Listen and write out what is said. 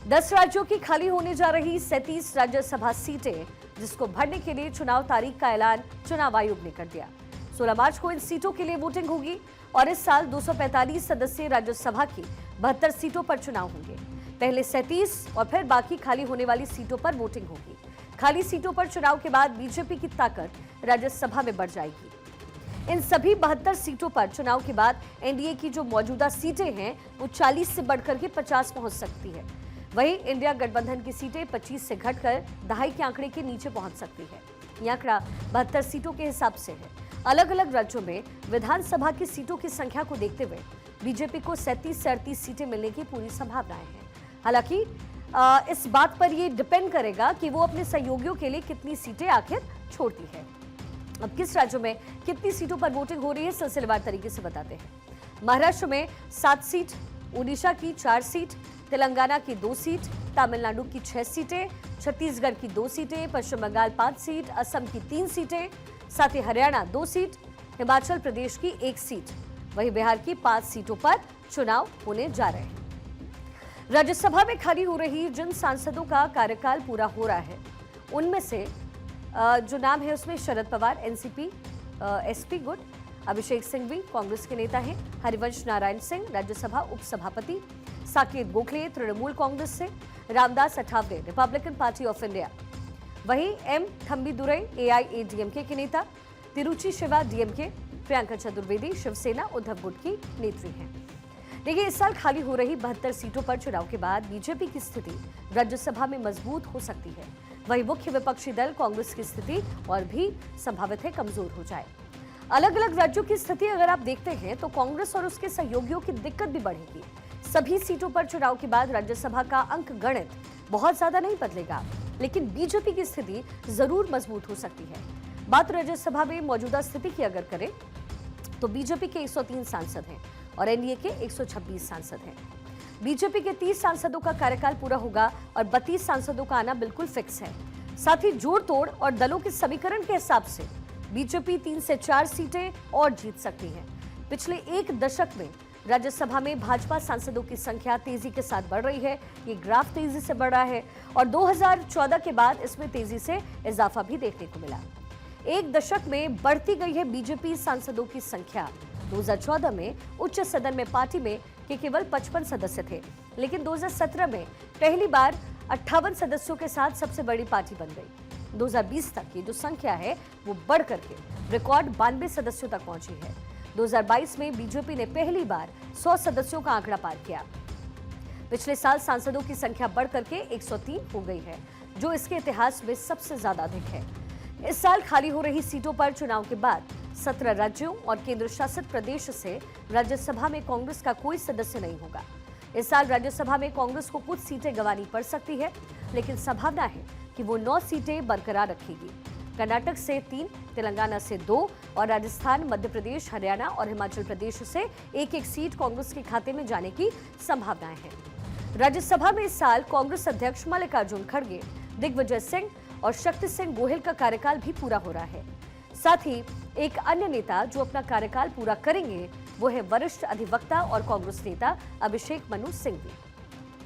10 राज्यों की खाली होने जा रही 37 राज्यसभा सीटें, जिसको भरने के लिए चुनाव तारीख का ऐलान चुनाव आयोग ने कर दिया। 16 मार्च को इन सीटों के लिए वोटिंग होगी और इस साल 245 सदस्यीय राज्यसभा की 72 सीटों पर चुनाव होंगे। पहले 37 और फिर बाकी खाली होने वाली सीटों पर वोटिंग होगी। खाली सीटों पर चुनाव के बाद बीजेपी की ताकत राज्यसभा में बढ़ जाएगी। इन सभी 72 सीटों पर चुनाव के बाद एनडीए की जो मौजूदा सीटें हैं वो 40 से बढ़कर के 50 पहुंच सकती है। वहीं इंडिया गठबंधन की सीटें 25 से घटकर दहाई के आंकड़े के नीचे पहुंच सकती है। यह आंकड़ा 72 सीटों के हिसाब से है। अलग अलग राज्यों में विधानसभा की सीटों की संख्या को देखते हुए बीजेपी को 37 से 38 सीटें मिलने की पूरी संभावनाएं हैं। हालांकि इस बात पर यह डिपेंड करेगा कि वो अपने सहयोगियों के लिए कितनी सीटें आखिर छोड़ती है। अब किस राज्यों में कितनी सीटों पर वोटिंग हो रही है, सिलसिलेवार तरीके से बताते हैं। महाराष्ट्र में 7 सीट, ओडिशा की 4 सीट, तेलंगाना की 2 सीट, तमिलनाडु की 6 सीटें, छत्तीसगढ़ की 2 सीटें, पश्चिम बंगाल 5 सीट, असम की 3 सीटें, साथ ही हरियाणा 2 सीट, हिमाचल प्रदेश की 1 सीट, वहीं बिहार की 5 सीटों पर चुनाव होने जा रहे हैं। राज्यसभा में खाली हो रही जिन सांसदों का कार्यकाल पूरा हो रहा है, उनमें से जो नाम है उसमें शरद पवार एनसीपी एसपी गुट, अभिषेक सिंघवी कांग्रेस के नेता हैं, हरिवंश नारायण सिंह राज्यसभा उपसभापति, साकेत गोखले तृणमूल कांग्रेस से, Ramdas Athawale Republican party of India, वहीं एम थम्बीदुरई एआईएडीएमके के नेता, तिरुचि शिवा डीएमके, प्रियंका चतुर्वेदी शिवसेना उद्धव गुट की नेत्री हैं। देखिए, इस साल खाली हो रही 72 सीटों पर चुनाव के बाद बीजेपी की स्थिति राज्यसभा में मजबूत हो सकती है। वहीं मुख्य विपक्षी दल कांग्रेस की स्थिति और भी संभावित है कमजोर हो जाए। अलग अलग राज्यों की स्थिति अगर आप देखते हैं तो कांग्रेस और उसके सहयोगियों की दिक्कत भी बढ़ेगी। सभी सीटों पर चुनाव के बाद राज्यसभा का अंक गणित बहुत ज्यादा नहीं बदलेगा, लेकिन बीजेपी की स्थिति जरूर मजबूत हो सकती है। बात राज्यसभा में मौजूदा स्थिति की अगर करें तो बीजेपी के 103 सांसद हैं और एनडीए के 126 सांसद हैं। बीजेपी के 30 सांसदों का कार्यकाल पूरा होगा और 32 सांसदों का आना बिल्कुल फिक्स है। साथ ही जोड़ तोड़ और दलों के समीकरण के हिसाब से बीजेपी 3 से 4 सीटें और जीत सकती है। पिछले एक दशक में राज्यसभा में भाजपा सांसदों की संख्या तेजी के साथ बढ़ रही है। ये ग्राफ तेजी से बढ़ रहा है और 2014 के बाद इसमें तेजी से इजाफा भी देखने को मिला। एक दशक में बढ़ती गई है बीजेपी सांसदों की संख्या। 2014 में उच्च सदन में पार्टी में के केवल 55 सदस्य थे, लेकिन 2017 में पहली बार 58 सदस्यों के साथ सबसे बड़ी पार्टी बन गई। 2020 तक ये जो संख्या है वो बढ़ करके रिकॉर्ड 92 सदस्यों तक पहुंची है। 2022 में बीजेपी ने पहली बार 100 सदस्यों का आंकड़ा पार किया। पिछले साल सांसदों की संख्या बढ़ करके 103 हो गई है, जो इसके इतिहास में सबसे ज्यादा अधिक है। इस साल खाली हो रही सीटों पर चुनाव के बाद 17 राज्यों और केंद्र शासित प्रदेश से राज्यसभा में कांग्रेस का कोई सदस्य नहीं होगा। इस साल राज्यसभा में कांग्रेस को कुछ सीटें गंवानी पड़ सकती है, लेकिन संभावना है कि वो 9 सीटें बरकरार रखेगी। कर्नाटक से 3, तेलंगाना से 2 और राजस्थान, मध्य प्रदेश, हरियाणा और हिमाचल प्रदेश से एक-एक सीट कांग्रेस के खाते में जाने की संभावनाएं हैं। राज्यसभा में इस साल कांग्रेस अध्यक्ष मल्लिकार्जुन खड़गे, दिग्विजय सिंह और शक्ति सिंह गोहिल का कार्यकाल भी पूरा हो रहा है। साथ ही एक अन्य नेता जो अपना कार्यकाल पूरा करेंगे वो है वरिष्ठ अधिवक्ता और कांग्रेस नेता अभिषेक मनु सिंघवी।